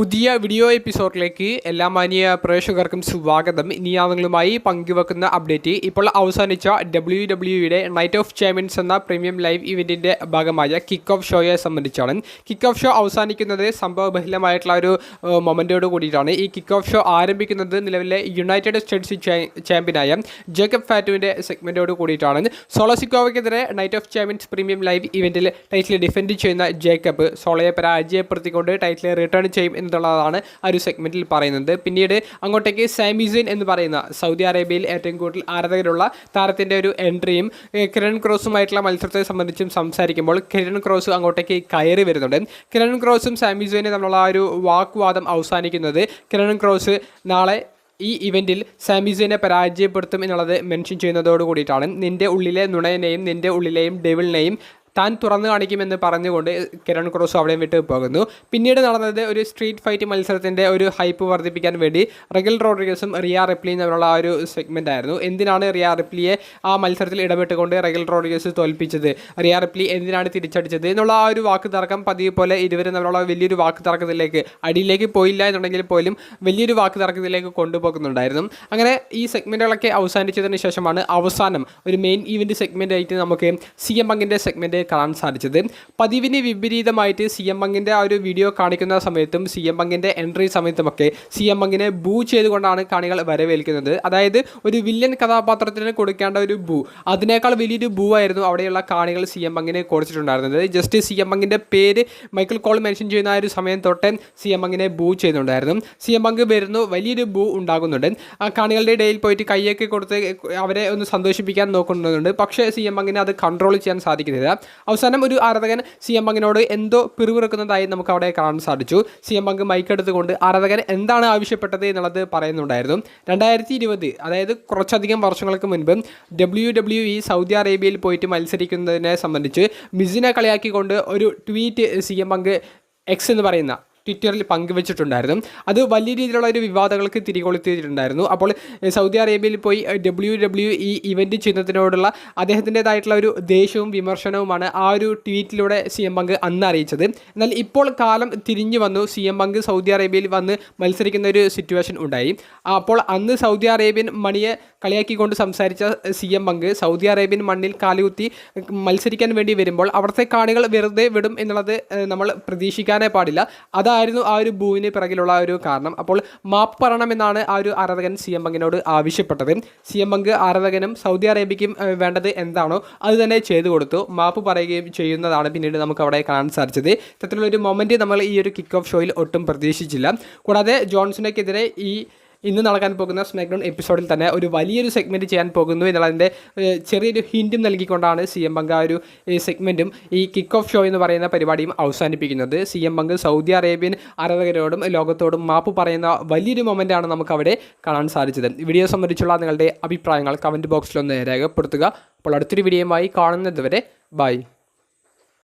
പുതിയ വീഡിയോ എപ്പിസോഡിലേക്ക് എല്ലാ മാന്യ പ്രേക്ഷകർക്കും സ്വാഗതം. ഇനി നിങ്ങളുമായി പങ്കുവെക്കുന്ന അപ്ഡേറ്റ് ഇപ്പോൾ അവസാനിച്ച WWE നൈറ്റ് ഓഫ് ചാമ്പ്യൻസ് എന്ന പ്രീമിയം ലൈവ് ഇവൻറ്റിൻ്റെ ഭാഗമായ കിക്ക് ഓഫ് ഷോയെ സംബന്ധിച്ചാണ്. കിക്ക് ഓഫ് ഷോ അവസാനിക്കുന്നത് സംഭവബഹുലമായിട്ടുള്ള ഒരു മൊമെൻറ്റോട് കൂടിയിട്ടാണ്. ഈ കിക്ക് ഓഫ് ഷോ ആരംഭിക്കുന്നത് നിലവിലെ യുണൈറ്റഡ് സ്റ്റേറ്റ്സ് ചാമ്പ്യനായ ജേക്കബ് ഫാറ്റുവിൻ്റെ സെഗ്മെൻറ്റോട് കൂടിയിട്ടാണ്. സോളോസിക്കോവയ്ക്കെതിരെ night of champions premium live ഇവൻറ്റിൽ ടൈറ്റിൽ ഡിഫെൻഡ് ചെയ്യുന്ന ജേക്കബ് സോളയെ പരാജയപ്പെടുത്തിക്കൊണ്ട് ടൈറ്റിൽ റിട്ടേൺ ചെയ്യും എന്നുള്ളതാണ് ആ ഒരു സെഗ്മെൻറ്റിൽ പറയുന്നത്. പിന്നീട് അങ്ങോട്ടേക്ക് സാമി സെയിൻ എന്ന് പറയുന്ന സൗദി അറേബ്യയിൽ ഏറ്റവും കൂടുതൽ ആരാധകരുള്ള താരത്തിൻ്റെ ഒരു എൻട്രിയും കിരൺ ക്രോസുമായിട്ടുള്ള മത്സരത്തെ സംബന്ധിച്ചും സംസാരിക്കുമ്പോൾ കിരൺ ക്രോസ് അങ്ങോട്ടേക്ക് കയറി വരുന്നുണ്ട്. കിരൺ ക്രോസും സാമി സെയിനും തമ്മിലുള്ള ആ ഒരു വാഗ്വാദം അവസാനിക്കുന്നത് കിരൺ ക്രോസ് നാളെ ഈ ഇവൻറ്റിൽ സാമി സെയിനെ പരാജയപ്പെടുത്തും എന്നുള്ളത് മെൻഷൻ ചെയ്യുന്നതോട് കൂടിയിട്ടാണ്. നിൻ്റെ ഉള്ളിലെ നുണയനെയും നിൻ്റെ ഉള്ളിലെയും ഡെവിളിനെയും താൻ തുറന്നു കാണിക്കുമെന്ന് പറഞ്ഞുകൊണ്ട് കിരൺ ക്രോസ് അവിടെ വിട്ട് പോകുന്നു. പിന്നീട് നടന്നത് ഒരു സ്ട്രീറ്റ് ഫൈറ്റ് മത്സരത്തിൻ്റെ ഒരു ഹൈപ്പ് വർദ്ധിപ്പിക്കാൻ വേണ്ടി റഗൽ റോഡ്രിഗസും റിയ റിപ്ലിയും തമ്മിലുള്ള ആ ഒരു സെഗ്മെൻ്റ് ആയിരുന്നു. എന്തിനാണ് റിയ റിപ്ലിയെ ആ മത്സരത്തിൽ ഇടപെട്ടുകൊണ്ട് റഗൽ റോഡ്രിഗസ് തോൽപ്പിച്ചത്, റിയ റിപ്ലി എന്തിനാണ് തിരിച്ചടിച്ചത് എന്നുള്ള ആ ഒരു വാക്ക് തർക്കം പതിവ് പോലെ ഇരുവരും തമ്മിലുള്ള വലിയൊരു വാക്ക് തർക്കത്തിലേക്ക് അടിയിലേക്ക് പോയില്ല എന്നുണ്ടെങ്കിൽ പോലും വലിയൊരു വാക്ക് തർക്കത്തിലേക്ക് കൊണ്ടുപോകുന്നുണ്ടായിരുന്നു. അങ്ങനെ ഈ സെഗ്മെൻറ്റുകളൊക്കെ അവസാനിച്ചതിന് ശേഷമാണ് അവസാനം ഒരു മെയിൻ ഈവൻറ്റ് സെഗ്മെൻ്റ് ആയിട്ട് നമുക്ക് CM പങ്കിൻ്റെ സെഗ്മെൻറ്റ് കാണാൻ സാധിച്ചത്. പതിവിന് വിപരീതമായിട്ട് CM പങ്കിൻ്റെ ആ ഒരു വീഡിയോ കാണിക്കുന്ന സമയത്തും CM പങ്കിൻ്റെ എൻട്രി സമയത്തുമൊക്കെ CM പങ്കിനെ ബൂ ചെയ്തുകൊണ്ടാണ് കാണികൾ വരവേൽക്കുന്നത്. അതായത് ഒരു വില്ലൻ കഥാപാത്രത്തിന് കൊടുക്കേണ്ട ഒരു ബൂ, അതിനേക്കാൾ വലിയൊരു ബൂ ആയിരുന്നു അവിടെയുള്ള കാണികൾ CM പങ്കിനെ കൊടുത്തിട്ടുണ്ടായിരുന്നത്. ജസ്റ്റ് CM പങ്കിൻ്റെ പേര് മൈക്കിൾ കോൾ മെൻഷൻ ചെയ്യുന്ന ആ ഒരു സമയം തൊട്ടേ CM പങ്കിനെ ബൂ ചെയ്യുന്നുണ്ടായിരുന്നു. CM പങ്ക് വരുന്നു, വലിയൊരു ബൂ ഉണ്ടാകുന്നുണ്ട്. ആ കാണികളുടെ ഇടയിൽ പോയിട്ട് കൈയൊക്കെ കൊടുത്ത് അവരെ ഒന്ന് സന്തോഷിപ്പിക്കാൻ നോക്കുന്നുണ്ട്. പക്ഷേ CM പങ്കിനെ അത് കൺട്രോൾ ചെയ്യാൻ സാധിക്കുന്നില്ല. അവസാനം ഒരു ആരാധകൻ CM പങ്കിനോട് എന്തോ പിറുപിറുക്കുന്നതായി നമുക്ക് അവിടെ കാണാൻ സാധിച്ചു. CM പങ്ക് മൈക്കെടുത്തുകൊണ്ട് ആരാധകൻ എന്താണ് ആവശ്യപ്പെട്ടത് എന്നുള്ളത് പറയുന്നുണ്ടായിരുന്നു. 2020 അതായത് കുറച്ചധികം വർഷങ്ങൾക്ക് മുൻപ് WWE സൗദി അറേബ്യയിൽ പോയിട്ട് മത്സരിക്കുന്നതിനെ സംബന്ധിച്ച് മിസിനെ കളിയാക്കിക്കൊണ്ട് ഒരു ട്വീറ്റ് CM പങ്ക് എക്സ് എന്ന് പറയുന്ന ട്വിറ്ററിൽ പങ്കുവെച്ചിട്ടുണ്ടായിരുന്നു. അത് വലിയ രീതിയിലുള്ള ഒരു വിവാദങ്ങൾക്ക് തിരികൊളുത്തിയിട്ടുണ്ടായിരുന്നു. അപ്പോൾ സൗദി അറേബ്യയിൽ പോയി WWE ഇവൻറ്റ് ചെയ്യുന്നതിനോടുള്ള അദ്ദേഹത്തിൻ്റെതായിട്ടുള്ള ഒരു ദേഷ്യവും വിമർശനവുമാണ് ആ ഒരു ട്വീറ്റിലൂടെ CM പങ്ക് അന്ന് അറിയിച്ചത്. എന്നാൽ ഇപ്പോൾ കാലം തിരിഞ്ഞു വന്നു, CM പങ്ക് സൗദി അറേബ്യയിൽ വന്ന് മത്സരിക്കുന്ന ഒരു സിറ്റുവേഷൻ ഉണ്ടായി. അപ്പോൾ അന്ന് സൗദി അറേബ്യൻ മണിയെ കളിയാക്കിക്കൊണ്ട് സംസാരിച്ച CM പങ്ക് സൗദി അറേബ്യൻ മണ്ണിൽ കാലുകുത്തി മത്സരിക്കാൻ വേണ്ടി വരുമ്പോൾ അവിടുത്തെ കാണികൾ വെറുതെ വിടും എന്നുള്ളത് നമ്മൾ പ്രതീക്ഷിക്കാനേ പാടില്ല. അതായിരുന്നു ആ ഒരു ബൂവിന് പിറകിലുള്ള ഒരു കാരണം. അപ്പോൾ മാപ്പ് പറയണമെന്നാണ് ആ ഒരു ആരാധകൻ CM പങ്കിനോട് ആവശ്യപ്പെട്ടത്. CM പങ്ക് ആരാധകനും സൗദി അറേബ്യയ്ക്കും വേണ്ടത് എന്താണോ അത് തന്നെ ചെയ്തു കൊടുത്തു, മാപ്പ് പറയുകയും ചെയ്യുന്നതാണ് പിന്നീട് നമുക്ക് അവിടെ കാണാൻ സാധിച്ചത്. ഇത്തരത്തിലുള്ളൊരു മൊമെൻറ്റ് നമ്മൾ ഈ ഒരു കിക്ക് ഓഫ് ഷോയിൽ ഒട്ടും പ്രതീക്ഷിച്ചില്ല. കൂടാതെ ജോൺസണെതിരെ ഇന്ന് നടക്കാൻ പോകുന്ന സ്മാക്ഡൗൺ എപ്പിസോഡിൽ തന്നെ ഒരു വലിയൊരു സെഗ്മെൻറ്റ് ചെയ്യാൻ പോകുന്നു എന്നുള്ളതിൻ്റെ ചെറിയൊരു ഹിൻറ്റും നൽകിക്കൊണ്ടാണ് CM പങ്ക് ആ ഒരു സെഗ്മെൻറ്റും ഈ കിക്ക് ഓഫ് ഷോ എന്ന് പറയുന്ന പരിപാടിയും അവസാനിപ്പിക്കുന്നത്. CM പങ്ക് സൗദി അറേബ്യൻ ആരാധകരോടും ലോകത്തോടും മാപ്പ് പറയുന്ന വലിയൊരു മൊമെൻ്റാണ് നമുക്കവിടെ കാണാൻ സാധിച്ചത്. വീഡിയോ സംബന്ധിച്ചുള്ള നിങ്ങളുടെ അഭിപ്രായങ്ങൾ കമൻറ്റ് ബോക്സിലൊന്ന് രേഖപ്പെടുത്തുക. അപ്പോൾ അടുത്തൊരു വീഡിയോയുമായി കാണുന്നത് വരെ ബൈ.